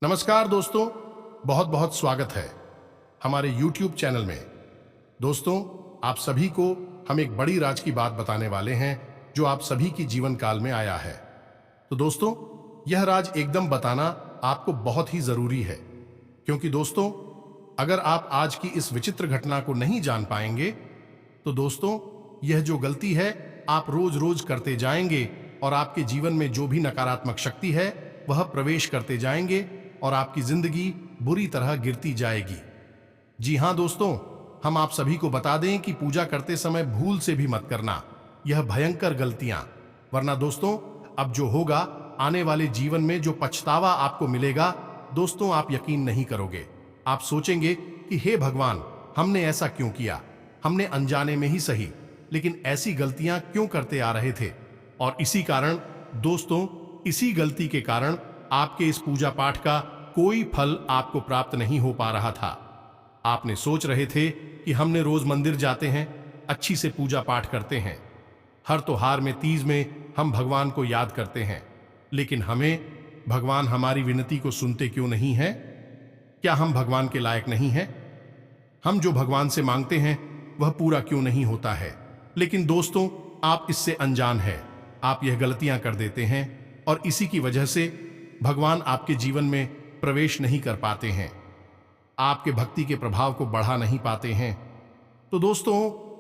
नमस्कार दोस्तों, बहुत बहुत स्वागत है हमारे YouTube चैनल में। दोस्तों, आप सभी को हम एक बड़ी राज की बात बताने वाले हैं जो आप सभी की जीवन काल में आया है। तो दोस्तों, यह राज एकदम बताना आपको बहुत ही जरूरी है, क्योंकि दोस्तों, अगर आप आज की इस विचित्र घटना को नहीं जान पाएंगे तो दोस्तों, यह जो गलती है आप रोज रोज करते जाएंगे और आपके जीवन में जो भी नकारात्मक शक्ति है वह प्रवेश करते जाएंगे और आपकी जिंदगी बुरी तरह गिरती जाएगी। जी हां दोस्तों, हम आप सभी को बता दें कि पूजा करते समय भूल से भी मत करना यह भयंकर गलतियां, वरना दोस्तों अब जो होगा आने वाले जीवन में जो पछतावा आपको मिलेगा दोस्तों, आप यकीन नहीं करोगे। आप सोचेंगे कि हे भगवान, हमने ऐसा क्यों किया, हमने अनजाने में ही सही, लेकिन ऐसी गलतियां क्यों करते आ रहे थे। और इसी कारण दोस्तों, इसी गलती के कारण आपके इस पूजा पाठ का कोई फल आपको प्राप्त नहीं हो पा रहा था। आपने सोच रहे थे कि हमने रोज मंदिर जाते हैं, अच्छी से पूजा पाठ करते हैं, हर त्योहार में, तीज में हम भगवान को याद करते हैं, लेकिन हमें भगवान हमारी विनती को सुनते क्यों नहीं है? क्या हम भगवान के लायक नहीं हैं? हम जो भगवान से मांगते हैं वह पूरा क्यों नहीं होता है? लेकिन दोस्तों, आप इससे अनजान हैं, आप यह गलतियां कर देते हैं और इसी की वजह से भगवान आपके जीवन में प्रवेश नहीं कर पाते हैं, आपके भक्ति के प्रभाव को बढ़ा नहीं पाते हैं। तो दोस्तों,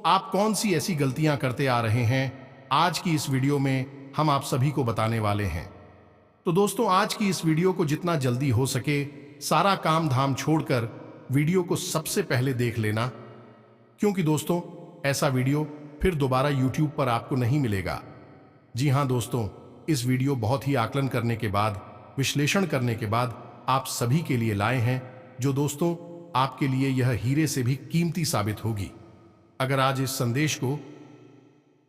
आप कौन सी ऐसी गलतियां करते आ रहे हैं, आज की इस वीडियो में हम आप सभी को बताने वाले हैं। तो दोस्तों, आज की इस वीडियो को जितना जल्दी हो सके सारा काम धाम छोड़कर वीडियो को सबसे पहले देख लेना, क्योंकि दोस्तों ऐसा वीडियो फिर दोबारा YouTube पर आपको नहीं मिलेगा। जी हां दोस्तों, इस वीडियो बहुत ही आकलन करने के बाद, विश्लेषण करने के बाद आप सभी के लिए लाए हैं, जो दोस्तों आपके लिए यह हीरे से भी कीमती साबित होगी। अगर आज इस संदेश को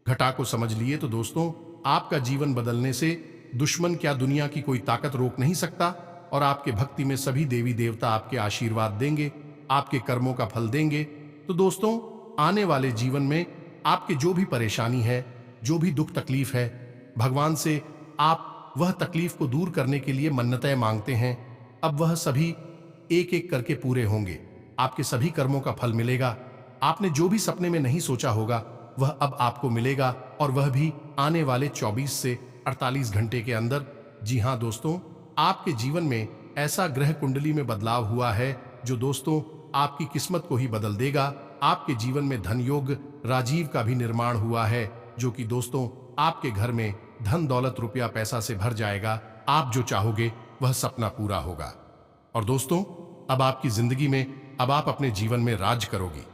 घटा को समझ लिए तो दोस्तों, आपका जीवन बदलने से दुश्मन क्या दुनिया की कोई ताकत रोक नहीं सकता और आपके भक्ति में सभी देवी देवता आपके आशीर्वाद देंगे, आपके कर्मों का फल देंगे। तो दोस्तों, आने वाले जीवन में आपके जो भी परेशानी है, जो भी दुख तकलीफ है, भगवान से आप वह तकलीफ को दूर करने के लिए मन्नतें मांगते हैं, अब वह सभी एक एक करके पूरे होंगे। आपके सभी कर्मों का फल मिलेगा। आपने जो भी सपने में नहीं सोचा होगा वह अब आपको मिलेगा, और वह भी आने वाले 24 से 48 घंटे के अंदर। जी हां दोस्तों, आपके जीवन में ऐसा ग्रह कुंडली में बदलाव हुआ है जो दोस्तों आपकी किस्मत को ही बदल देगा। आपके जीवन में धन योग राजीव का भी निर्माण हुआ है, जो कि दोस्तों आपके घर में धन दौलत रुपया पैसा से भर जाएगा। आप जो चाहोगे वह सपना पूरा होगा। और दोस्तों, अब आपकी जिंदगी में अब आप अपने जीवन में राज करोगी।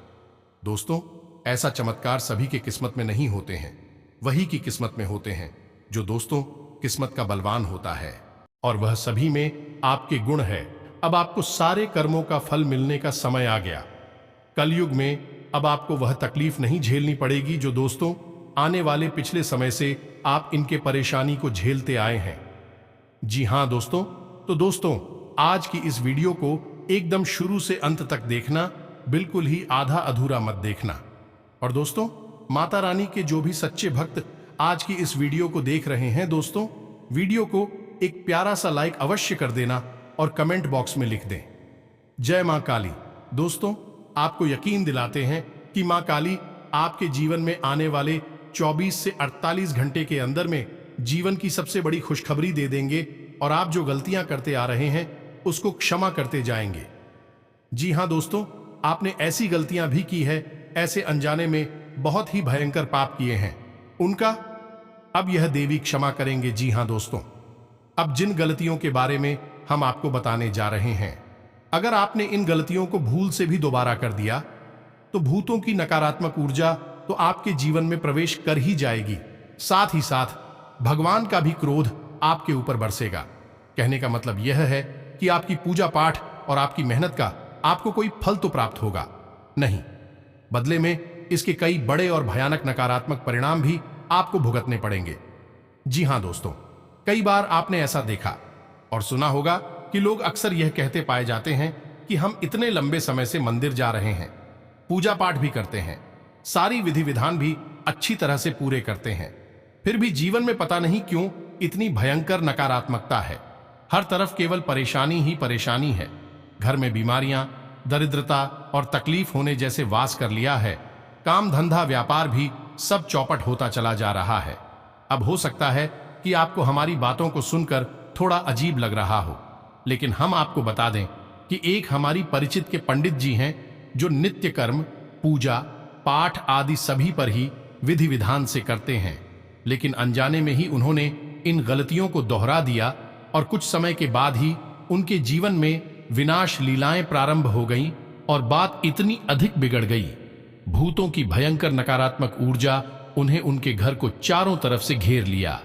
दोस्तों, ऐसा चमत्कार सभी के किस्मत में नहीं होते हैं, वही की किस्मत में होते हैं जो दोस्तों किस्मत का बलवान होता है, और वह सभी में आपके गुण है। अब आपको सारे कर्मों का फल मिलने का समय आ गया। कलयुग में अब आपको वह तकलीफ नहीं झेलनी पड़ेगी जो दोस्तों आने वाले पिछले समय से आप इनके परेशानी को झेलते आए हैं। जी हां दोस्तों, तो दोस्तों आज की इस वीडियो को एकदम शुरू से अंत तक देखना, बिल्कुल ही आधा अधूरा मत देखना। और दोस्तों, माता रानी के जो भी सच्चे भक्त आज की इस वीडियो को देख रहे हैं दोस्तों, वीडियो को एक प्यारा सा लाइक अवश्य कर देना और कमेंट बॉक्स में लिख दें, जय मां काली। दोस्तों, आपको यकीन दिलाते हैं कि मां काली आपके जीवन में आने वाले 24 से 48 घंटे के अंदर में जीवन की सबसे बड़ी खुशखबरी दे देंगे, और आप जो गलतियां करते आ रहे हैं उसको क्षमा करते जाएंगे। जी हां दोस्तों, आपने ऐसी गलतियां भी की है, ऐसे अनजाने में बहुत ही भयंकर पाप किए हैं, उनका अब यह देवी क्षमा करेंगे। जी हां दोस्तों, अब जिन गलतियों के बारे में हम आपको बताने जा रहे हैं, अगर आपने इन गलतियों को भूल से भी दोबारा कर दिया तो भूतों की नकारात्मक ऊर्जा तो आपके जीवन में प्रवेश कर ही जाएगी, साथ ही साथ भगवान का भी क्रोध आपके ऊपर बरसेगा। कहने का मतलब यह है कि आपकी पूजा पाठ और आपकी मेहनत का आपको कोई फल तो प्राप्त होगा नहीं, बदले में इसके कई बड़े और भयानक नकारात्मक परिणाम भी आपको भुगतने पड़ेंगे। जी हां दोस्तों, कई बार आपने ऐसा देखा और सुना होगा कि लोग अक्सर यह कहते पाए जाते हैं कि हम इतने लंबे समय से मंदिर जा रहे हैं, पूजा पाठ भी करते हैं, सारी विधि विधान भी अच्छी तरह से पूरे करते हैं, फिर भी जीवन में पता नहीं क्यों इतनी भयंकर नकारात्मकता है। हर तरफ केवल परेशानी ही परेशानी है। घर में बीमारियां, दरिद्रता और तकलीफ होने जैसे वास कर लिया है। काम धंधा व्यापार भी सब चौपट होता चला जा रहा है। अब हो सकता है कि आपको हमारी बातों को सुनकर थोड़ा अजीब लग रहा हो, लेकिन हम आपको बता दें कि एक हमारी परिचित के पंडित जी हैं जो नित्य कर्म, पूजा, पाठ आदि सभी पर ही विधि विधान से करते हैं, लेकिन अनजाने में ही उन्होंने इन गलतियों को दोहरा दिया और कुछ समय के बाद ही उनके जीवन में विनाश लीलाएं प्रारंभ हो गईं और बात इतनी अधिक बिगड़ गई। भूतों की भयंकर नकारात्मक ऊर्जा उन्हें उनके घर को चारों तरफ से घेर लिया।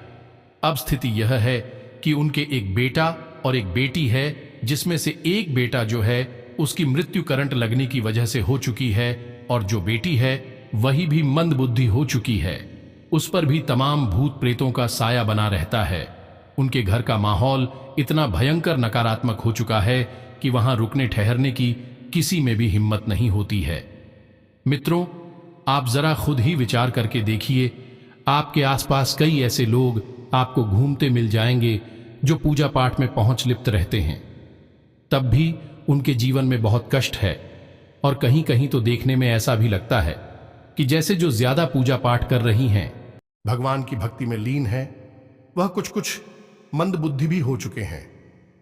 अब स्थिति यह है कि उनके एक बेटा और एक बेटी है, जिसमें से एक बेटा जो है उसकी मृत्यु करंट लगने की वजह से हो चुकी है और जो बेटी है वही भी मंद बुद्धि हो चुकी है। उस पर भी तमाम भूत प्रेतों का साया बना रहता है। उनके घर का माहौल इतना भयंकर नकारात्मक हो चुका है कि वहां रुकने ठहरने की किसी में भी हिम्मत नहीं होती है। मित्रों, आप जरा खुद ही विचार करके देखिए, आपके आसपास कई ऐसे लोग आपको घूमते मिल जाएंगे जो पूजा पाठ में पहुंच लिप्त रहते हैं, तब भी उनके जीवन में बहुत कष्ट है और कहीं कहीं तो देखने में ऐसा भी लगता है कि जैसे जो ज्यादा पूजा पाठ कर रही हैं, भगवान की भक्ति में लीन है, वह कुछ कुछ मंद बुद्धि भी हो चुके हैं।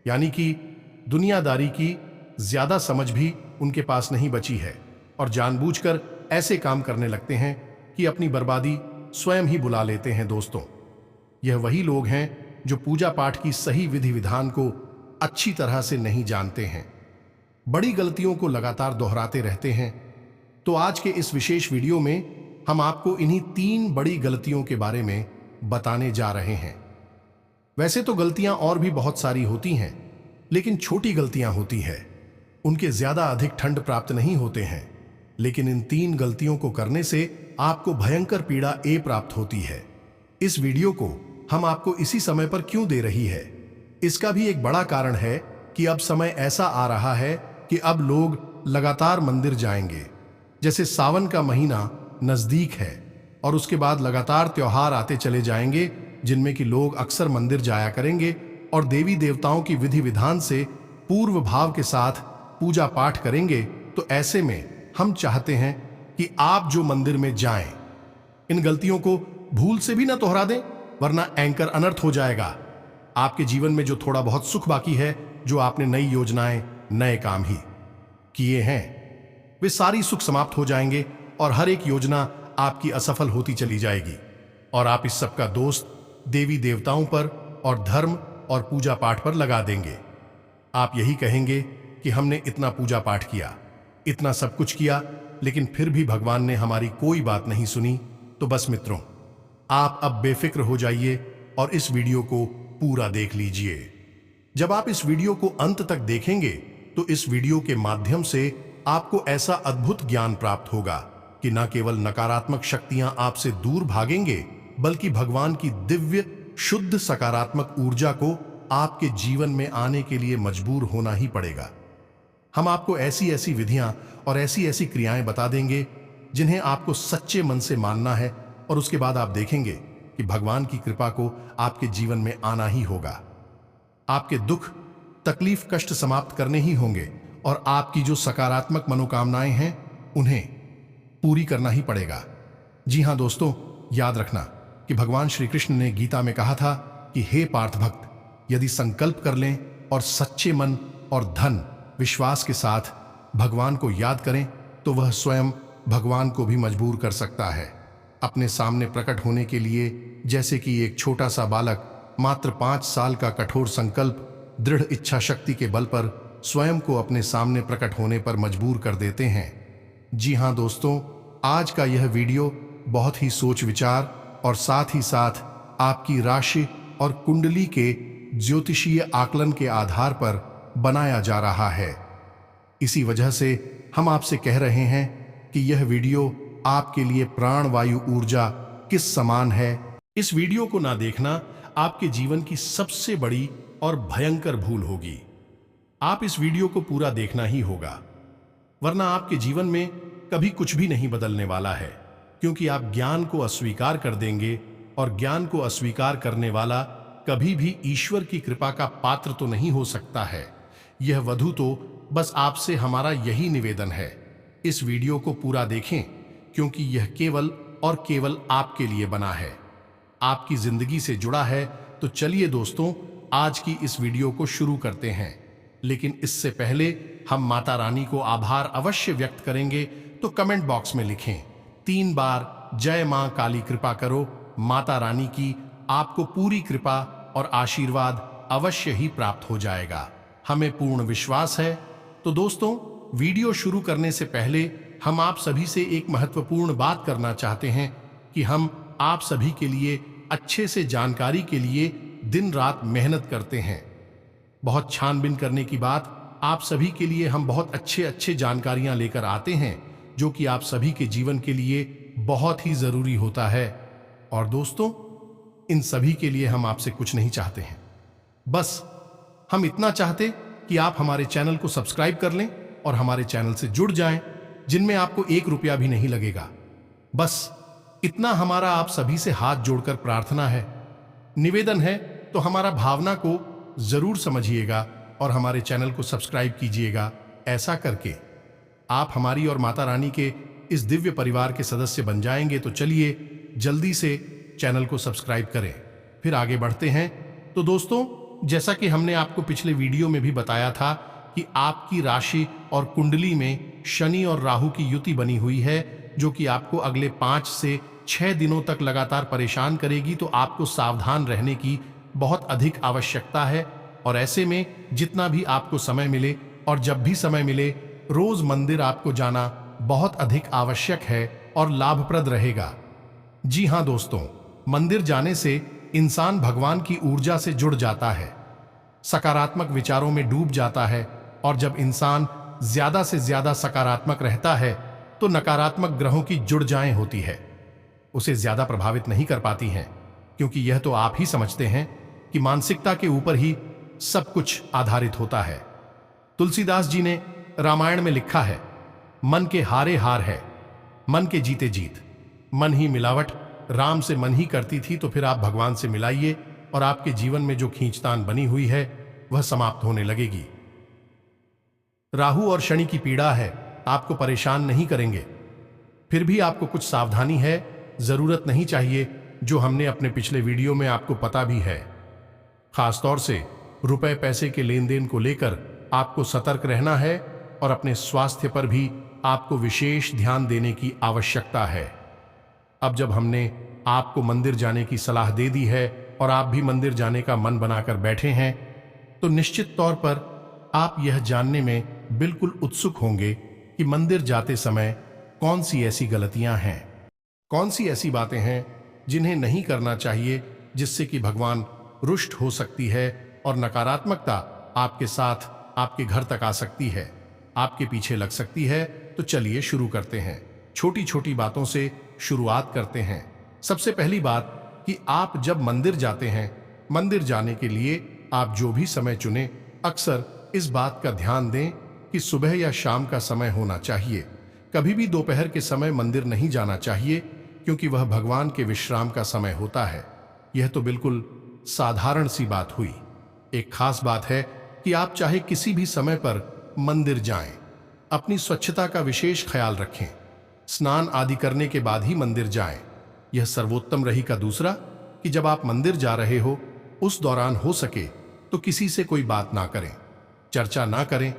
यानी कि दुनियादारी की ज्यादा समझ भी उनके पास नहीं बची है और जानबूझकर ऐसे काम करने लगते हैं कि अपनी बर्बादी स्वयं ही बुला लेते हैं। दोस्तों, यह वही लोग हैं जो पूजा पाठ की सही विधि विधान को अच्छी तरह से नहीं जानते हैं, बड़ी गलतियों को लगातार दोहराते रहते हैं। तो आज के इस विशेष वीडियो में हम आपको इन्हीं 3 बड़ी गलतियों के बारे में बताने जा रहे हैं। वैसे तो गलतियां और भी बहुत सारी होती हैं, लेकिन छोटी गलतियां होती हैं, उनके ज्यादा अधिक ठंड प्राप्त नहीं होते हैं, लेकिन इन 3 गलतियों को करने से आपको भयंकर पीड़ा प्राप्त होती है। इस वीडियो को हम आपको इसी समय पर क्यों दे रही है, इसका भी एक बड़ा कारण है कि अब समय ऐसा आ रहा है कि अब लोग लगातार मंदिर जाएंगे। जैसे सावन का महीना नजदीक है और उसके बाद लगातार त्योहार आते चले जाएंगे, जिनमें कि लोग अक्सर मंदिर जाया करेंगे और देवी देवताओं की विधि विधान से पूर्व भाव के साथ पूजा पाठ करेंगे। तो ऐसे में हम चाहते हैं कि आप जो मंदिर में जाएं, इन गलतियों को भूल से भी ना दोहरा दें, वरना एंकर अनर्थ हो जाएगा। आपके जीवन में जो थोड़ा बहुत सुख बाकी है, जो आपने नई योजनाएं, नए काम ही किए हैं, वे सारी सुख समाप्त हो जाएंगे और हर एक योजना आपकी असफल होती चली जाएगी और आप इस सब का दोष देवी देवताओं पर और धर्म और पूजा पाठ पर लगा देंगे। आप यही कहेंगे कि हमने इतना पूजा पाठ किया, इतना सब कुछ किया, लेकिन फिर भी भगवान ने हमारी कोई बात नहीं सुनी। तो बस मित्रों, आप अब बेफिक्र हो जाइए और इस वीडियो को पूरा देख लीजिए। जब आप इस वीडियो को अंत तक देखेंगे तो इस वीडियो के माध्यम से आपको ऐसा अद्भुत ज्ञान प्राप्त होगा कि न केवल नकारात्मक शक्तियां आपसे दूर भागेंगे, बल्कि भगवान की दिव्य शुद्ध सकारात्मक ऊर्जा को आपके जीवन में आने के लिए मजबूर होना ही पड़ेगा। हम आपको ऐसी ऐसी विधियां और ऐसी ऐसी क्रियाएं बता देंगे जिन्हें आपको सच्चे मन से मानना है और उसके बाद आप देखेंगे कि भगवान की कृपा को आपके जीवन में आना ही होगा। आपके दुख, तकलीफ, कष्ट समाप्त करने ही होंगे और आपकी जो सकारात्मक मनोकामनाएं हैं उन्हें पूरी करना ही पड़ेगा। जी हां दोस्तों, याद रखना कि भगवान श्री कृष्ण ने गीता में कहा था कि हे पार्थ भक्त, यदि संकल्प कर लें और सच्चे मन और धन विश्वास के साथ भगवान को याद करें तो वह स्वयं भगवान को भी मजबूर कर सकता है अपने सामने प्रकट होने के लिए। जैसे कि एक छोटा सा बालक मात्र 5 साल का कठोर संकल्प, दृढ़ इच्छा शक्ति के बल पर स्वयं को अपने सामने प्रकट होने पर मजबूर कर देते हैं। जी हां दोस्तों, आज का यह वीडियो बहुत ही सोच विचार और साथ ही साथ आपकी राशि और कुंडली के ज्योतिषीय आकलन के आधार पर बनाया जा रहा है। इसी वजह से हम आपसे कह रहे हैं कि यह वीडियो आपके लिए प्राणवायु ऊर्जा किस समान है। इस वीडियो को ना देखना आपके जीवन की सबसे बड़ी और भयंकर भूल होगी। आप इस वीडियो को पूरा देखना ही होगा, वरना आपके जीवन में कभी कुछ भी नहीं बदलने वाला है, क्योंकि आप ज्ञान को अस्वीकार कर देंगे और ज्ञान को अस्वीकार करने वाला कभी भी ईश्वर की कृपा का पात्र तो नहीं हो सकता है। यह वधु तो बस आपसे हमारा यही निवेदन है, इस वीडियो को पूरा देखें, क्योंकि यह केवल और केवल आपके लिए बना है, आपकी जिंदगी से जुड़ा है। तो चलिए दोस्तों, आज की इस वीडियो को शुरू करते हैं। लेकिन इससे पहले हम माता रानी को आभार अवश्य व्यक्त करेंगे, तो कमेंट बॉक्स में लिखें 3 बार जय मां काली कृपा करो। माता रानी की आपको पूरी कृपा और आशीर्वाद अवश्य ही प्राप्त हो जाएगा, हमें पूर्ण विश्वास है। तो दोस्तों, वीडियो शुरू करने से पहले हम आप सभी से एक महत्वपूर्ण बात करना चाहते हैं कि हम आप सभी के लिए अच्छे से जानकारी के लिए दिन रात मेहनत करते हैं। बहुत छानबीन करने की बात, आप सभी के लिए हम बहुत अच्छे जानकारियां लेकर आते हैं, जो कि आप सभी के जीवन के लिए बहुत ही जरूरी होता है। और दोस्तों, इन सभी के लिए हम आपसे कुछ नहीं चाहते हैं, बस हम इतना चाहते कि आप हमारे चैनल को सब्सक्राइब कर लें और हमारे चैनल से जुड़ जाएं, जिनमें आपको 1 रुपया भी नहीं लगेगा। बस इतना हमारा आप सभी से हाथ जोड़कर प्रार्थना है, निवेदन है। तो हमारा भावना को जरूर समझिएगा और हमारे चैनल को सब्सक्राइब कीजिएगा। ऐसा करके आप हमारी और माता रानी के इस दिव्य परिवार के सदस्य बन जाएंगे। तो चलिए जल्दी से चैनल को सब्सक्राइब करें, फिर आगे बढ़ते हैं। तो दोस्तों, जैसा कि हमने आपको पिछले वीडियो में भी बताया था कि आपकी राशि और कुंडली में शनि और राहु की युति बनी हुई है, जो कि आपको अगले 5 से 6 दिनों तक लगातार परेशान करेगी। तो आपको सावधान रहने की बहुत अधिक आवश्यकता है। और ऐसे में जितना भी आपको समय मिले और जब भी समय मिले, रोज मंदिर आपको जाना बहुत अधिक आवश्यक है और लाभप्रद रहेगा। जी हाँ दोस्तों, मंदिर जाने से इंसान भगवान की ऊर्जा से जुड़ जाता है, सकारात्मक विचारों में डूब जाता है। और जब इंसान ज्यादा से ज्यादा सकारात्मक रहता है, तो नकारात्मक ग्रहों की जुड़-जाएं होती है, उसे ज्यादा प्रभावित नहीं कर पाती हैं, क्योंकि यह तो आप ही समझते हैं कि मानसिकता के ऊपर ही सब कुछ आधारित होता है। तुलसीदास जी ने रामायण में लिखा है, मन के हारे हार है, मन के जीते जीत। मन ही मिलावट राम से मन ही करती थी। तो फिर आप भगवान से मिलाइए और आपके जीवन में जो खींचतान बनी हुई है, वह समाप्त होने लगेगी। राहु और शनि की पीड़ा है, आपको परेशान नहीं करेंगे, फिर भी आपको कुछ सावधानी है, जरूरत नहीं चाहिए, जो हमने अपने पिछले वीडियो में आपको पता भी है। खासतौर से रुपए पैसे के लेन देन को लेकर आपको सतर्क रहना है और अपने स्वास्थ्य पर भी आपको विशेष ध्यान देने की आवश्यकता है। अब जब हमने आपको मंदिर जाने की सलाह दे दी है और आप भी मंदिर जाने का मन बनाकर बैठे हैं, तो निश्चित तौर पर आप यह जानने में बिल्कुल उत्सुक होंगे कि मंदिर जाते समय कौन सी ऐसी गलतियां हैं, कौन सी ऐसी बातें हैं जिन्हें नहीं करना चाहिए, जिससे कि भगवान रुष्ट हो सकती है और नकारात्मकता आपके साथ आपके घर तक आ सकती है, आपके पीछे लग सकती है। तो चलिए शुरू करते हैं, छोटी छोटी बातों से शुरुआत करते हैं। सबसे पहली बात कि आप जब मंदिर जाते हैं, मंदिर जाने के लिए आप जो भी समय चुने, अक्सर इस बात का ध्यान दें कि सुबह या शाम का समय होना चाहिए। कभी भी दोपहर के समय मंदिर नहीं जाना चाहिए, क्योंकि वह भगवान के विश्राम का समय होता है। यह तो बिल्कुल साधारण सी बात हुई। एक खास बात है कि आप चाहे किसी भी समय पर मंदिर जाएं, अपनी स्वच्छता का विशेष ख्याल रखें, स्नान आदि करने के बाद ही मंदिर जाएं। यह सर्वोत्तम रहेगा। दूसरा कि जब आप मंदिर जा रहे हो, उस दौरान हो सके तो किसी से कोई बात ना करें, चर्चा ना करें।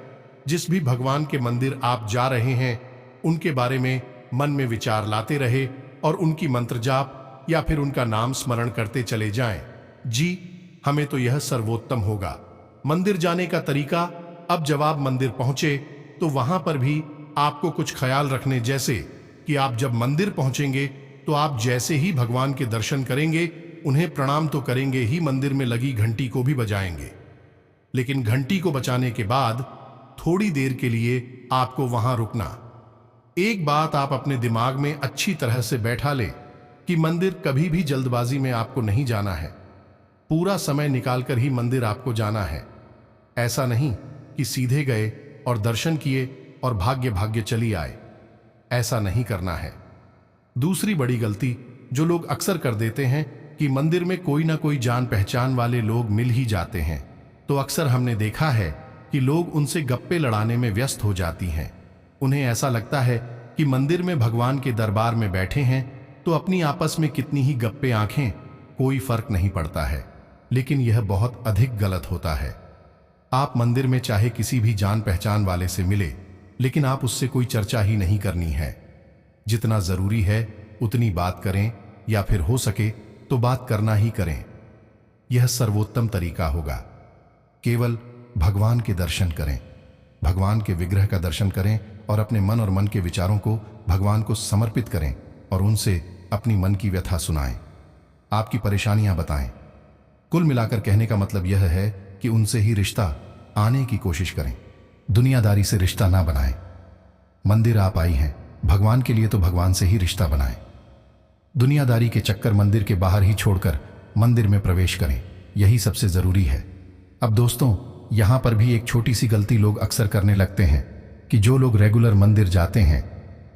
जिस भी भगवान के मंदिर आप जा रहे हैं, उनके बारे में मन में विचार लाते रहे और उनकी मंत्र जाप या फिर उनका नाम स्मरण करते चले जाएं। जी, हमें तो यह सर्वोत्तम होगा। मंदिर जाने का तरीका, अब जब आप मंदिर पहुंचे तो वहां पर भी आपको कुछ ख्याल रखने, जैसे कि आप जब मंदिर पहुंचेंगे तो आप जैसे ही भगवान के दर्शन करेंगे, उन्हें प्रणाम तो करेंगे ही, मंदिर में लगी घंटी को भी बजाएंगे। लेकिन घंटी को बजाने के बाद थोड़ी देर के लिए आपको वहां रुकना। एक बात आप अपने दिमाग में अच्छी तरह से बैठा ले कि मंदिर कभी भी जल्दबाजी में आपको नहीं जाना है, पूरा समय निकालकर ही मंदिर आपको जाना है। ऐसा नहीं कि सीधे गए और दर्शन किए और भाग्य भाग्य चली आए, ऐसा नहीं करना है। दूसरी बड़ी गलती जो लोग अक्सर कर देते हैं कि कि मंदिर में कोई ना कोई जान पहचान वाले लोग मिल ही जाते हैं, तो अक्सर हमने देखा है कि लोग उनसे गप्पे लड़ाने में व्यस्त हो जाती हैं। उन्हें ऐसा लगता है कि मंदिर में भगवान के दरबार में बैठे हैं तो अपनी आपस में कितनी ही गप्पे आंखें, कोई फर्क नहीं पड़ता है। लेकिन यह बहुत अधिक गलत होता है। आप मंदिर में चाहे किसी भी जान पहचान वाले से मिले, लेकिन आप उससे कोई चर्चा ही नहीं करनी है। जितना जरूरी है उतनी बात करें, या फिर हो सके तो बात करना ही करें। यह सर्वोत्तम तरीका होगा। केवल भगवान के दर्शन करें, भगवान के विग्रह का दर्शन करें और अपने मन और मन के विचारों को भगवान को समर्पित करें और उनसे अपनी मन की व्यथा सुनाएं, आपकी परेशानियां बताएं। कुल मिलाकर कहने का मतलब यह है कि उनसे ही रिश्ता आने की कोशिश करें, दुनियादारी से रिश्ता ना बनाएं। मंदिर आप आई हैं, भगवान के लिए तो भगवान से ही रिश्ता बनाएं। दुनियादारी के चक्कर मंदिर के बाहर ही छोड़कर मंदिर में प्रवेश करें, यही सबसे जरूरी है। अब दोस्तों, यहां पर भी एक छोटी सी गलती लोग अक्सर करने लगते हैं कि जो लोग रेगुलर मंदिर जाते हैं,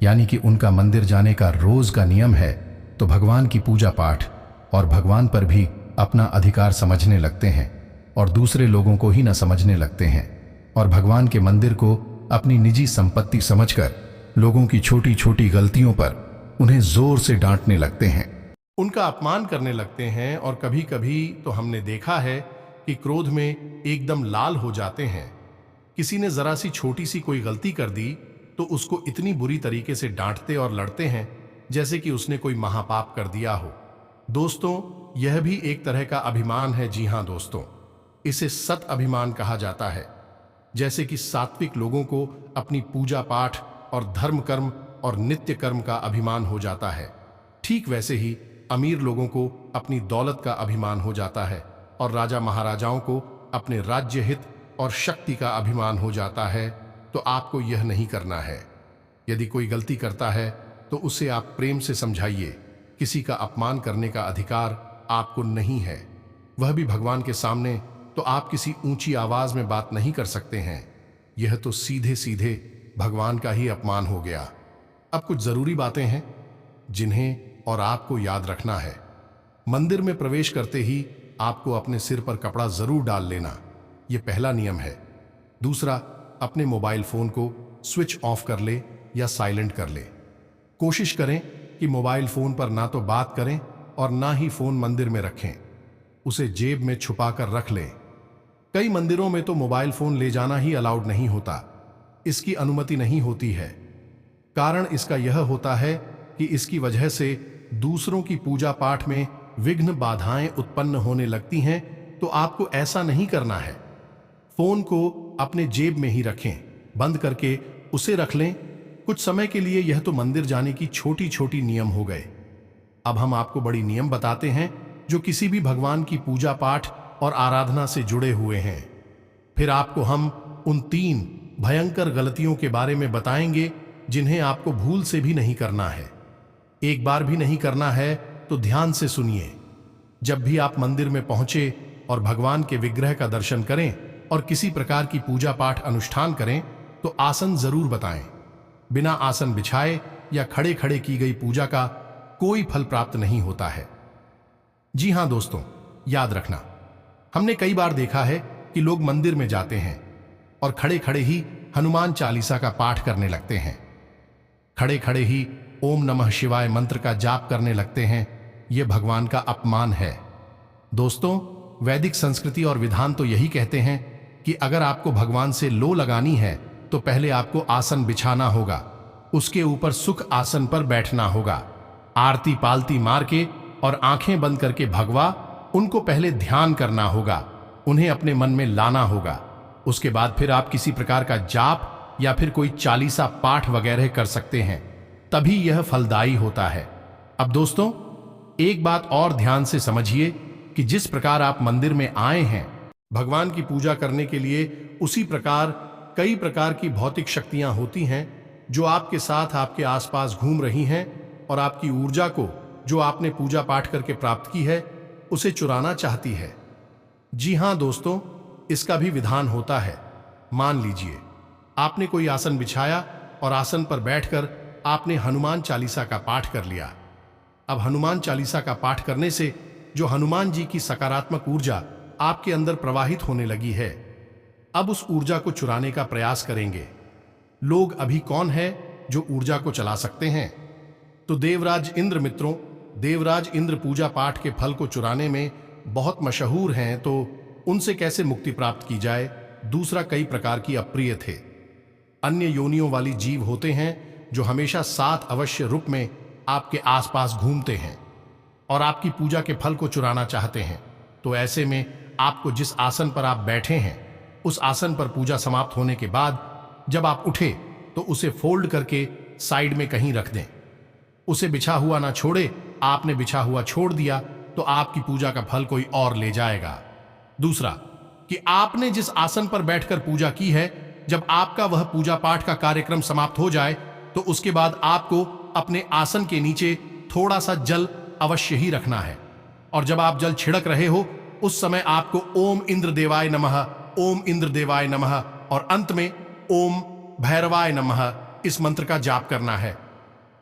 यानी कि उनका मंदिर जाने का रोज का नियम है, तो भगवान की पूजा पाठ और भगवान पर भी अपना अधिकार समझने लगते हैं और दूसरे लोगों को ही न समझने लगते हैं, और भगवान के मंदिर को अपनी निजी संपत्ति समझकर लोगों की छोटी छोटी गलतियों पर उन्हें जोर से डांटने लगते हैं, उनका अपमान करने लगते हैं। और कभी कभी तो हमने देखा है कि क्रोध में एकदम लाल हो जाते हैं। किसी ने जरा सी छोटी सी कोई गलती कर दी तो उसको इतनी बुरी तरीके से डांटते और लड़ते हैं जैसे कि उसने कोई महापाप कर दिया हो। दोस्तों, यह भी एक तरह का अभिमान है। जी हां दोस्तों, इसे सत अभिमान कहा जाता है। जैसे कि सात्विक लोगों को अपनी पूजा पाठ और धर्म कर्म और नित्य कर्म का अभिमान हो जाता है, ठीक वैसे ही अमीर लोगों को अपनी दौलत का अभिमान हो जाता है और राजा महाराजाओं को अपने राज्य हित और शक्ति का अभिमान हो जाता है। तो आपको यह नहीं करना है। यदि कोई गलती करता है तो उसे आप प्रेम से समझाइए। किसी का अपमान करने का अधिकार आपको नहीं है, वह भी भगवान के सामने। तो आप किसी ऊंची आवाज में बात नहीं कर सकते हैं। यह तो सीधे सीधे भगवान का ही अपमान हो गया। अब कुछ जरूरी बातें हैं जिन्हें और आपको याद रखना है। मंदिर में प्रवेश करते ही आपको अपने सिर पर कपड़ा जरूर डाल लेना, यह पहला नियम है। दूसरा, अपने मोबाइल फोन को स्विच ऑफ कर ले या साइलेंट कर ले। कोशिश करें कि मोबाइल फोन पर ना तो बात करें और ना ही फोन मंदिर में रखें, उसे जेब में छुपा कर रख लें। कई मंदिरों में तो मोबाइल फोन ले जाना ही अलाउड नहीं होता, इसकी अनुमति नहीं होती है। कारण इसका यह होता है कि इसकी वजह से दूसरों की पूजा पाठ में विघ्न बाधाएं उत्पन्न होने लगती हैं। तो आपको ऐसा नहीं करना है। फोन को अपने जेब में ही रखें, बंद करके उसे रख लें कुछ समय के लिए। यह तो मंदिर जाने की छोटी छोटी नियम हो गए। अब हम आपको बड़ी नियम बताते हैं जो किसी भी भगवान की पूजा पाठ और आराधना से जुड़े हुए हैं। फिर आपको हम उन 3 भयंकर गलतियों के बारे में बताएंगे जिन्हें आपको भूल से भी नहीं करना है। एक बार भी नहीं करना है तो ध्यान से सुनिए। जब भी आप मंदिर में पहुंचे और भगवान के विग्रह का दर्शन करें और किसी प्रकार की पूजा पाठ अनुष्ठान करें तो आसन जरूर बताएं। बिना आसन बिछाए या खड़े खड़े की गई पूजा का कोई फल प्राप्त नहीं होता है। जी हां दोस्तों, याद रखना, हमने कई बार देखा है कि लोग मंदिर में जाते हैं और खड़े खड़े ही हनुमान चालीसा का पाठ करने लगते हैं, खड़े खड़े ही ओम नमः शिवाय मंत्र का जाप करने लगते हैं। यह भगवान का अपमान है। दोस्तों, वैदिक संस्कृति और विधान तो यही कहते हैं कि अगर आपको भगवान से लो लगानी है तो पहले आपको आसन बिछाना होगा, उसके ऊपर सुख आसन पर बैठना होगा, आरती पालती मार के और आंखें बंद करके भगवा उनको पहले ध्यान करना होगा, उन्हें अपने मन में लाना होगा। उसके बाद फिर आप किसी प्रकार का जाप या फिर कोई चालीसा पाठ वगैरह कर सकते हैं, तभी यह फलदायी होता है। अब दोस्तों, एक बात और ध्यान से समझिए कि जिस प्रकार आप मंदिर में आए हैं भगवान की पूजा करने के लिए, उसी प्रकार कई प्रकार की भौतिक शक्तियां होती हैं जो आपके साथ आपके आसपास घूम रही हैं और आपकी ऊर्जा को जो आपने पूजा पाठ करके प्राप्त की है उसे चुराना चाहती है। जी हां दोस्तों, इसका भी विधान होता है। मान लीजिए आपने कोई आसन बिछाया और आसन पर बैठकर आपने हनुमान चालीसा का पाठ कर लिया। अब हनुमान चालीसा का पाठ करने से जो हनुमान जी की सकारात्मक ऊर्जा आपके अंदर प्रवाहित होने लगी है, अब उस ऊर्जा को चुराने का प्रयास करेंगे। लोग अभी कौन है जो ऊर्जा को चला सकते हैं? तो देवराज इंद्र मित्रों, देवराज इंद्र पूजा पाठ के फल को चुराने में बहुत मशहूर हैं, तो उनसे कैसे मुक्ति प्राप्त की जाए? दूसरा, कई प्रकार की अप्रिय थे। अन्य योनियों वाली जीव होते हैं जो हमेशा 7 अवश्य रूप में आपके आसपास घूमते हैं और आपकी पूजा के फल को चुराना चाहते हैं। तो ऐसे में आपको जिस आसन पर आप बैठे हैं, उस आसन पर पूजा समाप्त होने के बाद जब आप उठे तो उसे फोल्ड करके साइड में कहीं रख दें। उसे बिछा हुआ ना छोड़े। आपने बिछा हुआ छोड़ दिया तो आपकी पूजा का फल कोई और ले जाएगा। दूसरा, कि आपने जिस आसन पर बैठकर पूजा की है, जब आपका वह पूजा पाठ का कार्यक्रम समाप्त हो जाए तो उसके बाद आपको अपने आसन के नीचे थोड़ा सा जल अवश्य ही रखना है। और जब आप जल छिड़क रहे हो उस समय आपको ओम इंद्र देवाय नमः, ओम इंद्र देवाय नमः और अंत में ओम भैरवाय नमः इस मंत्र का जाप करना है।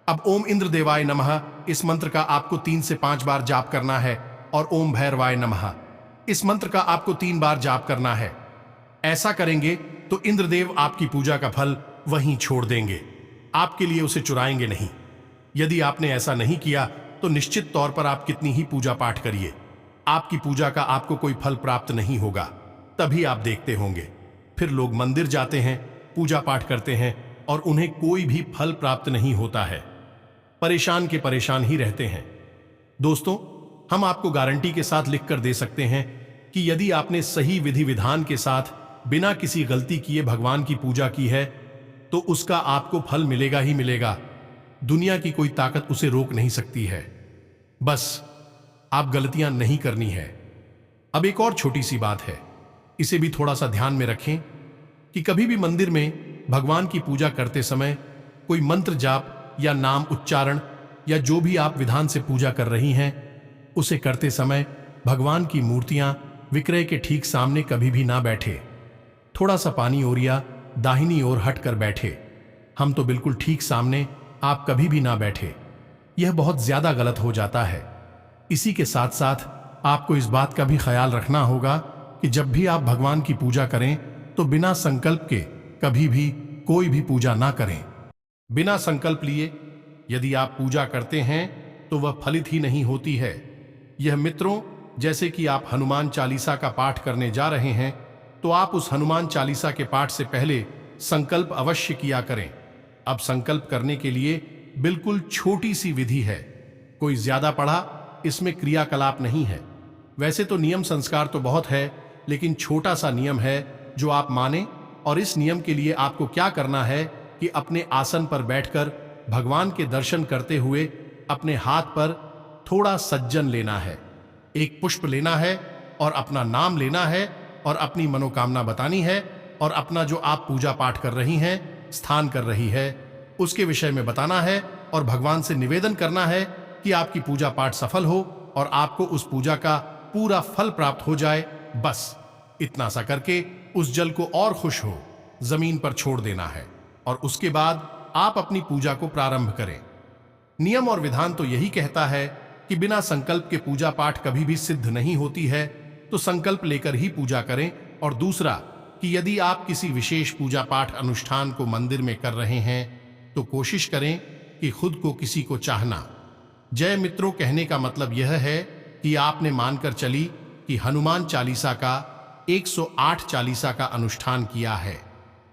अब ओम इंद्र देवाय नमः इस मंत्र का आपको 3 से 5 बार जाप करना है और ओम भैरवाय नमः इस मंत्र का आपको 3 बार जाप करना है। ऐसा करेंगे तो इंद्रदेव आपकी पूजा का फल वहीं छोड़ देंगे, आपके लिए उसे चुराएंगे नहीं। यदि आपने ऐसा नहीं किया तो निश्चित तौर पर आप कितनी ही पूजा पाठ करिए, आपकी पूजा का आपको कोई फल प्राप्त नहीं होगा। तभी आप देखते होंगे फिर लोग मंदिर जाते हैं, पूजा पाठ करते हैं और उन्हें कोई भी फल प्राप्त नहीं होता है, परेशान के परेशान ही रहते हैं। दोस्तों, हम आपको गारंटी के साथ लिखकर दे सकते हैं कि यदि आपने सही विधि विधान के साथ बिना किसी गलती किए भगवान की पूजा की है तो उसका आपको फल मिलेगा ही मिलेगा। दुनिया की कोई ताकत उसे रोक नहीं सकती है। बस आप गलतियां नहीं करनी है। अब एक और छोटी सी बात है, इसे भी थोड़ा सा ध्यान में रखें कि कभी भी मंदिर में भगवान की पूजा करते समय कोई मंत्र जाप या नाम उच्चारण या जो भी आप विधान से पूजा कर रही हैं, उसे करते समय भगवान की मूर्तियां विक्रय के ठीक सामने कभी भी ना बैठे। थोड़ा सा पानी ओर या दाहिनी ओर हट कर बैठे। हम तो बिल्कुल ठीक सामने आप कभी भी ना बैठे। यह बहुत ज्यादा गलत हो जाता है। इसी के साथ साथ आपको इस बात का भी ख्याल रखना होगा कि जब भी आप भगवान की पूजा करें तो बिना संकल्प के कभी भी कोई भी पूजा ना करें। बिना संकल्प लिए यदि आप पूजा करते हैं तो वह फलित ही नहीं होती है। यह मित्रों, जैसे कि आप हनुमान चालीसा का पाठ करने जा रहे हैं तो आप उस हनुमान चालीसा के पाठ से पहले संकल्प अवश्य किया करें। अब संकल्प करने के लिए बिल्कुल छोटी सी विधि है, कोई ज्यादा पढ़ा इसमें क्रियाकलाप नहीं है। वैसे तो नियम संस्कार तो बहुत है, लेकिन छोटा सा नियम है जो आप माने। और इस नियम के लिए आपको क्या करना है कि अपने आसन पर बैठकर भगवान के दर्शन करते हुए अपने हाथ पर थोड़ा सज्जन लेना है, एक पुष्प लेना है और अपना नाम लेना है और अपनी मनोकामना बतानी है और अपना जो आप पूजा पाठ कर रही हैं, स्थान कर रही है, उसके विषय में बताना है और भगवान से निवेदन करना है कि आपकी पूजा पाठ सफल हो और आपको उस पूजा का पूरा फल प्राप्त हो जाए। बस इतना सा करके उस जल को और खुश हो जमीन पर छोड़ देना है और उसके बाद आप अपनी पूजा को प्रारंभ करें। नियम और विधान तो यही कहता है कि बिना संकल्प के पूजा पाठ कभी भी सिद्ध नहीं होती है, तो संकल्प लेकर ही पूजा करें। और दूसरा कि यदि आप किसी विशेष पूजा पाठ अनुष्ठान को मंदिर में कर रहे हैं तो कोशिश करें कि खुद को किसी को चाहना। जय मित्रों, कहने का मतलब यह है कि आपने मानकर चली कि हनुमान चालीसा का 108 चालीसा का अनुष्ठान किया है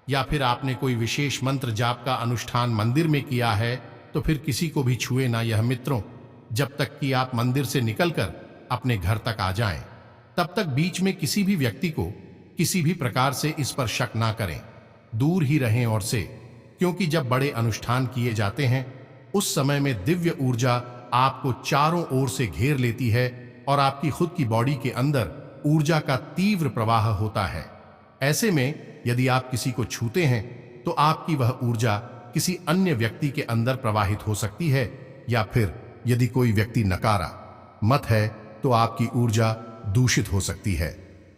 या फिर आपने कोई विशेष मंत्र जाप का अनुष्ठान मंदिर में किया है, तो फिर किसी को भी छुए ना यह मित्रों, जब तक कि आप मंदिर से निकलकर अपने घर तक आ जाएं। तब तक बीच में किसी भी व्यक्ति को किसी भी प्रकार से इस पर शक ना करें, दूर ही रहें और से, क्योंकि जब बड़े अनुष्ठान किए जाते हैं उस समय में दिव्य ऊर्जा आपको चारों ओर से घेर लेती है और आपकी खुद की बॉडी के अंदर ऊर्जा का तीव्र प्रवाह होता है। ऐसे में यदि आप किसी को छूते हैं तो आपकी वह ऊर्जा किसी अन्य व्यक्ति के अंदर प्रवाहित हो सकती है, या फिर यदि कोई व्यक्ति नकारा मत है तो आपकी ऊर्जा दूषित हो सकती है।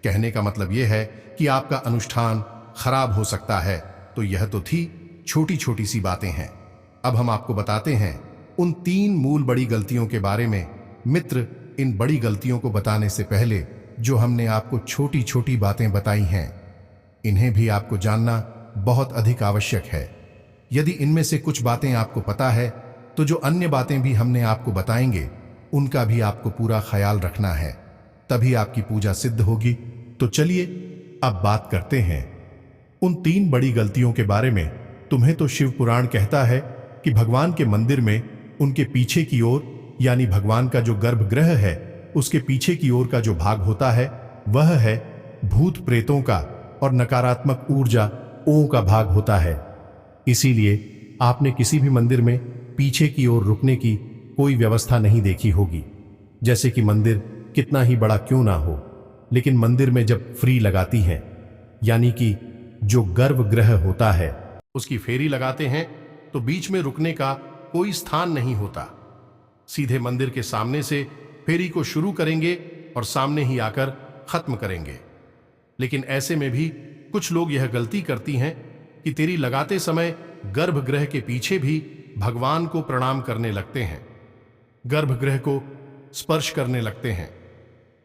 कहने का मतलब यह है कि आपका अनुष्ठान खराब हो सकता है। तो यह तो थी छोटी छोटी सी बातें हैं। अब हम आपको बताते हैं उन 3 मूल बड़ी गलतियों के बारे में। मित्र, इन बड़ी गलतियों को बताने से पहले जो हमने आपको छोटी छोटी बातें बताई हैं, इन्हें भी आपको जानना बहुत अधिक आवश्यक है। यदि इनमें से कुछ बातें आपको पता है, तो जो अन्य बातें भी हमने आपको बताएंगे उनका भी आपको पूरा ख्याल रखना है, तभी आपकी पूजा सिद्ध होगी। तो चलिए अब बात करते हैं उन 3 बड़ी गलतियों के बारे में। तुम्हें तो शिव पुराण कहता है कि भगवान के मंदिर में उनके पीछे की ओर, यानी भगवान का जो गर्भगृह है उसके पीछे की ओर का जो भाग होता है वह है भूत प्रेतों का और नकारात्मक ऊर्जा ओं का भाग होता है। इसीलिए आपने किसी भी मंदिर में पीछे की ओर रुकने की कोई व्यवस्था नहीं देखी होगी। जैसे कि मंदिर कितना ही बड़ा क्यों ना हो, लेकिन मंदिर में जब फ्री लगाती हैं, यानी कि जो गर्भगृह होता है उसकी फेरी लगाते हैं, तो बीच में रुकने का कोई स्थान नहीं होता। सीधे मंदिर के सामने से फेरी को शुरू करेंगे और सामने ही आकर खत्म करेंगे। लेकिन ऐसे में भी कुछ लोग यह गलती करती हैं कि तेरी लगाते समय गर्भगृह के पीछे भी भगवान को प्रणाम करने लगते हैं, गर्भगृह को स्पर्श करने लगते हैं।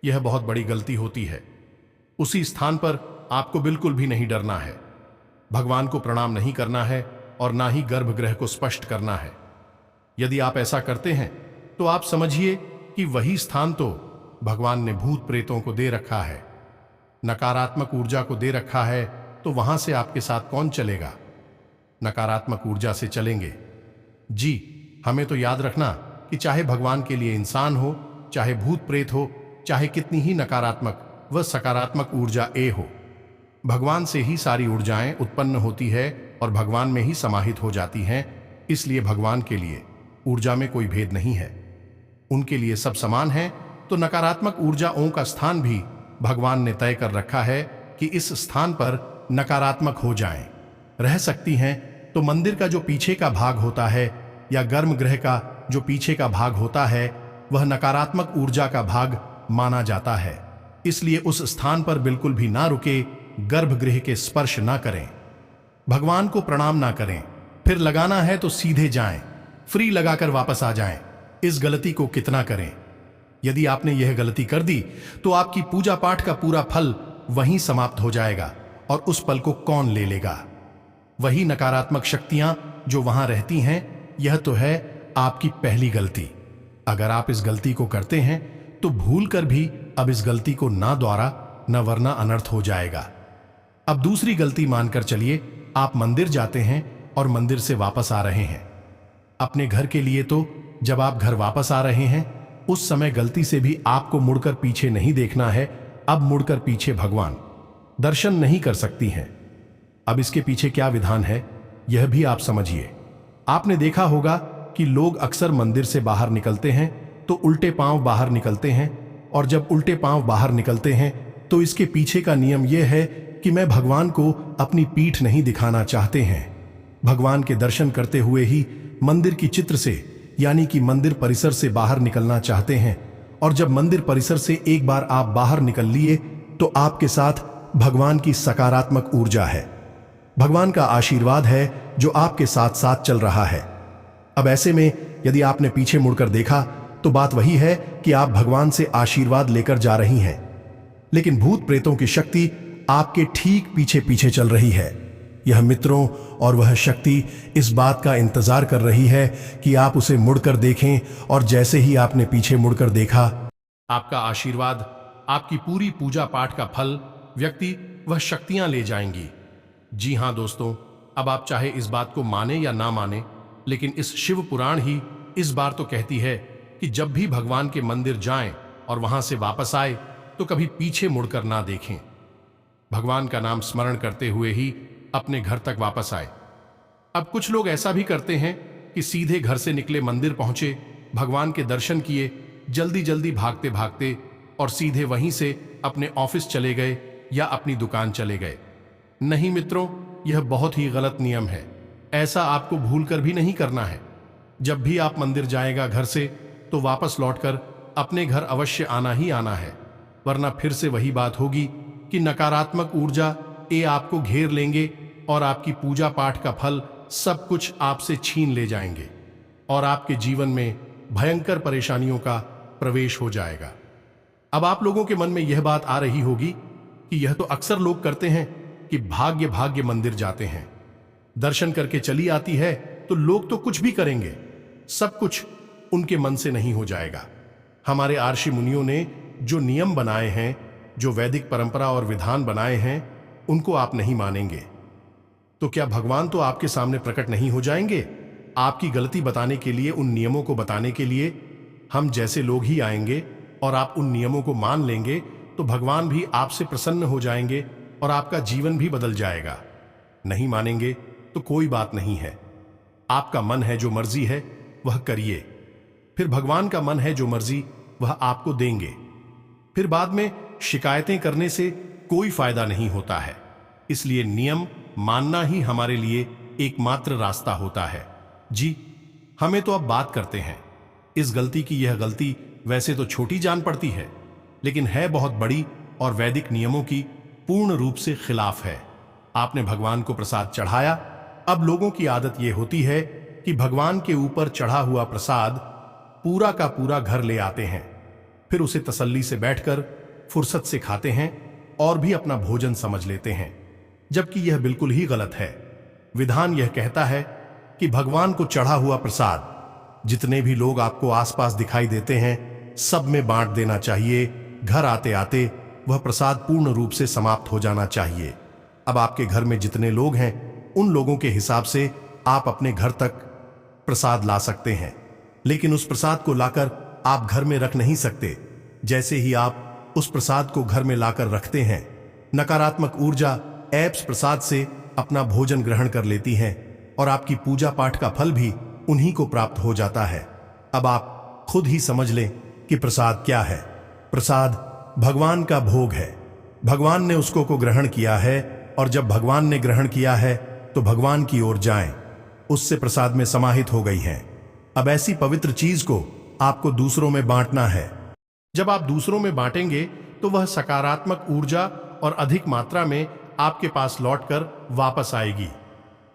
यह बहुत बड़ी गलती होती है। उसी स्थान पर आपको बिल्कुल भी नहीं डरना है, भगवान को प्रणाम नहीं करना है और ना ही गर्भगृह को स्पर्श करना है। यदि आप ऐसा करते हैं तो आप समझिए कि वही स्थान तो भगवान ने भूत प्रेतों को दे रखा है, नकारात्मक ऊर्जा को दे रखा है, तो वहां से आपके साथ कौन चलेगा? नकारात्मक ऊर्जा से चलेंगे। जी, हमें तो याद रखना कि चाहे भगवान के लिए इंसान हो, चाहे भूत प्रेत हो, चाहे कितनी ही नकारात्मक व सकारात्मक ऊर्जा हो, भगवान से ही सारी ऊर्जाएं उत्पन्न होती है और भगवान में ही समाहित हो जाती हैं। इसलिए भगवान के लिए ऊर्जा में कोई भेद नहीं है, उनके लिए सब समान है। तो नकारात्मक ऊर्जाओं का स्थान भी भगवान ने तय कर रखा है कि इस स्थान पर नकारात्मक हो जाएं, रह सकती हैं। तो मंदिर का जो पीछे का भाग होता है या गर्भगृह का जो पीछे का भाग होता है वह नकारात्मक ऊर्जा का भाग माना जाता है। इसलिए उस स्थान पर बिल्कुल भी ना रुके, गर्भगृह के स्पर्श ना करें, भगवान को प्रणाम ना करें। फिर लगाना है तो सीधे जाएं, फ्री लगाकर वापस आ जाएं। इस गलती को कितना करें? यदि आपने यह गलती कर दी तो आपकी पूजा पाठ का पूरा फल वहीं समाप्त हो जाएगा। और उस पल को कौन ले लेगा? वही नकारात्मक शक्तियां जो वहां रहती हैं। यह तो है आपकी पहली गलती। अगर आप इस गलती को करते हैं तो भूल कर भी अब इस गलती को ना दोहरा, न वरना अनर्थ हो जाएगा। अब दूसरी गलती मानकर चलिए, आप मंदिर जाते हैं और मंदिर से वापस आ रहे हैं अपने घर के लिए। तो जब आप घर वापस आ रहे हैं उस समय गलती से भी आपको मुड़कर पीछे नहीं देखना है। अब मुड़कर पीछे भगवान दर्शन नहीं कर सकती हैं। अब इसके पीछे क्या विधान है यह भी आप समझिए। आपने देखा होगा कि लोग अक्सर मंदिर से बाहर निकलते हैं तो उल्टे पांव बाहर निकलते हैं, और जब उल्टे पांव बाहर निकलते हैं तो इसके पीछे का नियम यह है कि मैं भगवान को अपनी पीठ नहीं दिखाना चाहते हैं। भगवान के दर्शन करते हुए ही मंदिर की चित्र से, यानी कि मंदिर परिसर से बाहर निकलना चाहते हैं। और जब मंदिर परिसर से एक बार आप बाहर निकल लिए तो आपके साथ भगवान की सकारात्मक ऊर्जा है, भगवान का आशीर्वाद है जो आपके साथ साथ चल रहा है। अब ऐसे में यदि आपने पीछे मुड़कर देखा तो बात वही है कि आप भगवान से आशीर्वाद लेकर जा रही हैं, लेकिन भूत प्रेतों की शक्ति आपके ठीक पीछे पीछे चल रही है। यह मित्रों और वह शक्ति इस बात का इंतजार कर रही है कि आप उसे मुड़कर देखें, और जैसे ही आपने पीछे मुड़कर देखा, आपका आशीर्वाद, आपकी पूरी पूजा पाठ का फल व्यक्ति वह शक्तियां ले जाएंगी। जी हां दोस्तों, अब आप चाहे इस बात को माने या ना माने, लेकिन इस शिव पुराण ही इस बार तो कहती है कि जब भी भगवान के मंदिर जाएं और वहां से वापस आए तो कभी पीछे मुड़कर ना देखें, भगवान का नाम स्मरण करते हुए ही अपने घर तक वापस आए। अब कुछ लोग ऐसा भी करते हैं कि सीधे घर से निकले, मंदिर पहुंचे, भगवान के दर्शन किए, जल्दी जल्दी भागते भागते और सीधे वहीं से अपने ऑफिस चले गए या अपनी दुकान चले गए। नहीं मित्रों, यह बहुत ही गलत नियम है। ऐसा आपको भूलकर भी नहीं करना है। जब भी आप मंदिर जाएगा घर से तो वापस लौटकर अपने घर अवश्य आना ही आना है, वरना फिर से वही बात होगी कि नकारात्मक ऊर्जा ये आपको घेर लेंगे और आपकी पूजा पाठ का फल सब कुछ आपसे छीन ले जाएंगे और आपके जीवन में भयंकर परेशानियों का प्रवेश हो जाएगा। अब आप लोगों के मन में यह बात आ रही होगी कि यह तो अक्सर लोग करते हैं कि भाग्य भाग्य मंदिर जाते हैं, दर्शन करके चली आती है तो लोग तो कुछ भी करेंगे, सब कुछ उनके मन से नहीं हो जाएगा। हमारे आर्षि मुनियों ने जो नियम बनाए हैं, जो वैदिक परंपरा और विधान बनाए हैं, उनको आप नहीं मानेंगे तो क्या भगवान तो आपके सामने प्रकट नहीं हो जाएंगे? आपकी गलती बताने के लिए, उन नियमों को बताने के लिए हम जैसे लोग ही आएंगे और आप उन नियमों को मान लेंगे तो भगवान भी आपसे प्रसन्न हो जाएंगे और आपका जीवन भी बदल जाएगा। नहीं मानेंगे तो कोई बात नहीं है, आपका मन है जो मर्जी है वह करिए, फिर भगवान का मन है जो मर्जी वह आपको देंगे। फिर बाद में शिकायतें करने से कोई फायदा नहीं होता है। इसलिए नियम मानना ही हमारे लिए एकमात्र रास्ता होता है। जी, हमें तो अब बात करते हैं इस गलती की। यह गलती वैसे तो छोटी जान पड़ती है, लेकिन है बहुत बड़ी और वैदिक नियमों की पूर्ण रूप से खिलाफ है। आपने भगवान को प्रसाद चढ़ाया। अब लोगों की आदत यह होती है कि भगवान के ऊपर चढ़ा हुआ प्रसाद पूरा का पूरा घर ले आते हैं, फिर उसे तसल्ली से बैठकर फुर्सत से खाते हैं और भी अपना भोजन समझ लेते हैं, जबकि यह बिल्कुल ही गलत है। विधान यह कहता है कि भगवान को चढ़ा हुआ प्रसाद जितने भी लोग आपको आसपास दिखाई देते हैं, सब में बांट देना चाहिए। घर आते आते वह प्रसाद पूर्ण रूप से समाप्त हो जाना चाहिए। अब आपके घर में जितने लोग हैं, उन लोगों के हिसाब से आप अपने घर तक प्रसाद ला सकते हैं, लेकिन उस प्रसाद को लाकर आप घर में रख नहीं सकते। जैसे ही आप उस प्रसाद को घर में लाकर रखते हैं, नकारात्मक ऊर्जा ऐप्स प्रसाद से अपना भोजन ग्रहण कर लेती हैं और आपकी पूजा पाठ का फल भी उन्हीं को प्राप्त हो जाता है। अब आप खुद ही समझ लें कि प्रसाद क्या है। प्रसाद भगवान का भोग है, भगवान ने उसको ग्रहण किया है, और जब भगवान ने ग्रहण किया है तो भगवान की ओर जाएं, उससे प्रसाद में समाहित हो गई हैं। अब ऐसी पवित्र चीज को आपको दूसरों में बांटना है। जब आप दूसरों में बांटेंगे तो वह सकारात्मक ऊर्जा और अधिक मात्रा में आपके पास लौटकर वापस आएगी।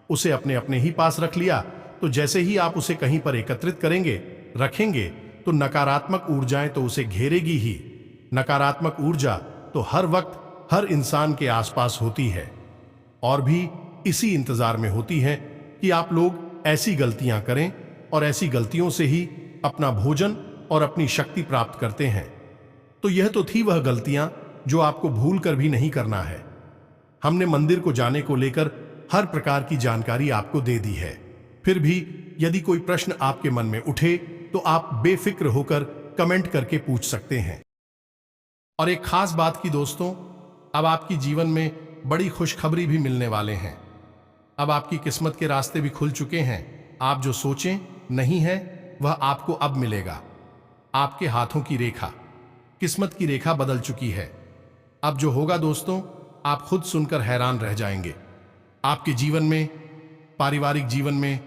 उसे अपने अपने ही पास रख लिया तो जैसे ही आप उसे कहीं पर एकत्रित करेंगे, रखेंगे, तो नकारात्मक ऊर्जाएं तो उसे घेरेगी ही। नकारात्मक ऊर्जा तो हर वक्त हर इंसान के आसपास होती है और भी इसी इंतजार में होती है कि आप लोग ऐसी गलतियां करें, और ऐसी गलतियों से ही अपना भोजन और अपनी शक्ति प्राप्त करते हैं। तो यह तो थी वह गलतियां जो आपको भूल कर भी नहीं करना है। हमने मंदिर को जाने को लेकर हर प्रकार की जानकारी आपको दे दी है। फिर भी यदि कोई प्रश्न आपके मन में उठे तो आप बेफिक्र होकर कमेंट करके पूछ सकते हैं। और एक खास बात की दोस्तों, अब आपकी जीवन में बड़ी खुशखबरी भी मिलने वाले हैं। अब आपकी किस्मत के रास्ते भी खुल चुके हैं। आप जो सोचें नहीं है वह आपको अब मिलेगा। आपके हाथों की रेखा, किस्मत की रेखा बदल चुकी है। अब जो होगा दोस्तों, आप खुद सुनकर हैरान रह जाएंगे। आपके जीवन में, पारिवारिक जीवन में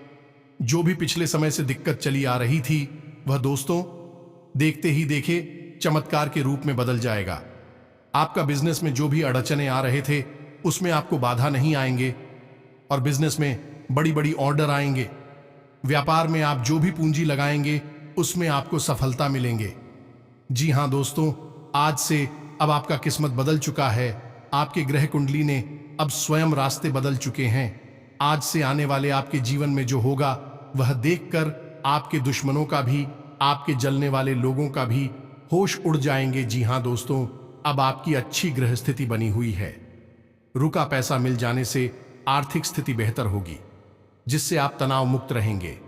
जो भी पिछले समय से दिक्कत चली आ रही थी, वह दोस्तों देखते ही देखे चमत्कार के रूप में बदल जाएगा। आपका बिजनेस में जो भी अड़चने आ रहे थे, उसमें आपको बाधा नहीं आएंगे और बिजनेस में बड़ी बड़ी ऑर्डर आएंगे। व्यापार में आप जो भी पूंजी लगाएंगे, उसमें आपको सफलता मिलेंगे। जी हां दोस्तों, आज से अब आपका किस्मत बदल चुका है। आपके ग्रह कुंडली ने अब स्वयं रास्ते बदल चुके हैं। आज से आने वाले आपके जीवन में जो होगा, वह देखकर आपके दुश्मनों का भी, आपके जलने वाले लोगों का भी होश उड़ जाएंगे। जी हां दोस्तों, अब आपकी अच्छी ग्रह स्थिति बनी हुई है। रुका पैसा मिल जाने से आर्थिक स्थिति बेहतर होगी, जिससे आप तनाव मुक्त रहेंगे।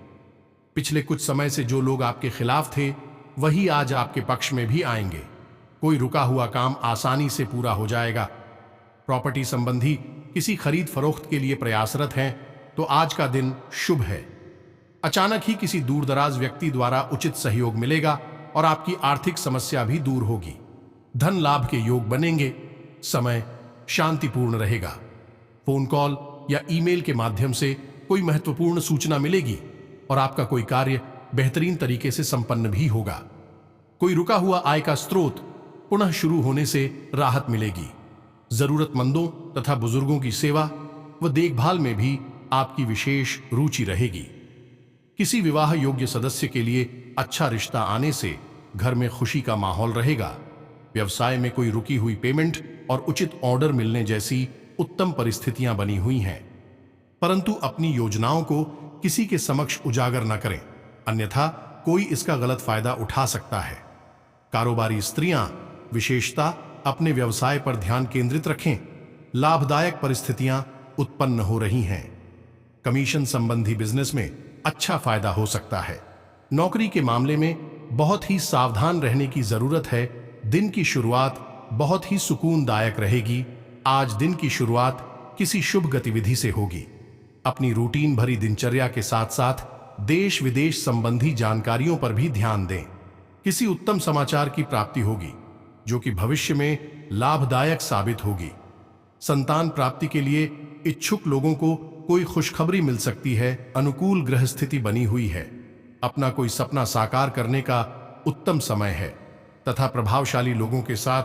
पिछले कुछ समय से जो लोग आपके खिलाफ थे, वही आज आपके पक्ष में भी आएंगे। कोई रुका हुआ काम आसानी से पूरा हो जाएगा। प्रॉपर्टी संबंधी किसी खरीद फरोख्त के लिए प्रयासरत हैं तो आज का दिन शुभ है। अचानक ही किसी दूरदराज व्यक्ति द्वारा उचित सहयोग मिलेगा और आपकी आर्थिक समस्या भी दूर होगी। धन लाभ के योग बनेंगे। समय शांतिपूर्ण रहेगा। फोन कॉल या ईमेल के माध्यम से कोई महत्वपूर्ण सूचना मिलेगी और आपका कोई कार्य बेहतरीन तरीके से संपन्न भी होगा। कोई रुका हुआ आय का स्रोत पुनः शुरू होने से राहत मिलेगी। जरूरतमंदों तथा बुजुर्गों की सेवा व देखभाल में भी आपकी विशेष रुचि रहेगी। किसी विवाह योग्य सदस्य के लिए अच्छा रिश्ता आने से घर में खुशी का माहौल रहेगा। व्यवसाय में कोई रुकी हुई पेमेंट और उचित ऑर्डर मिलने जैसी उत्तम परिस्थितियां बनी हुई हैं। परंतु अपनी योजनाओं को किसी के समक्ष उजागर न करें, अन्यथा कोई इसका गलत फायदा उठा सकता है। कारोबारी स्त्रियां विशेषता अपने व्यवसाय पर ध्यान केंद्रित रखें। लाभदायक परिस्थितियां उत्पन्न हो रही हैं। कमीशन संबंधी बिजनेस में अच्छा फायदा हो सकता है। नौकरी के मामले में बहुत ही सावधान रहने की जरूरत है। दिन की शुरुआत बहुत ही सुकूनदायक रहेगी। आज दिन की शुरुआत किसी शुभ गतिविधि से होगी। अपनी रूटीन भरी दिनचर्या के साथ साथ देश विदेश संबंधी जानकारियों पर भी ध्यान दें। किसी उत्तम समाचार की प्राप्ति होगी जो कि भविष्य में लाभदायक साबित होगी। संतान प्राप्ति के लिए इच्छुक लोगों को कोई खुशखबरी मिल सकती है। अनुकूल ग्रह स्थिति बनी हुई है। अपना कोई सपना साकार करने का उत्तम समय है तथा प्रभावशाली लोगों के साथ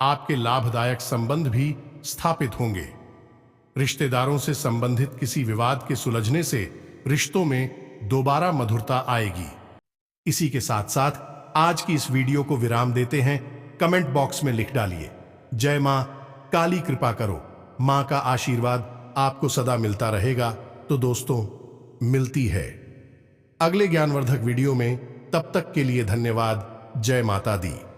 आपके लाभदायक संबंध भी स्थापित होंगे। रिश्तेदारों से संबंधित किसी विवाद के सुलझने से रिश्तों में दोबारा मधुरता आएगी। इसी के साथ साथ आज की इस वीडियो को विराम देते हैं। कमेंट बॉक्स में लिख डालिए, जय मां काली कृपा करो। मां का आशीर्वाद आपको सदा मिलता रहेगा। तो दोस्तों, मिलती है अगले ज्ञानवर्धक वीडियो में। तब तक के लिए धन्यवाद। जय माता दी।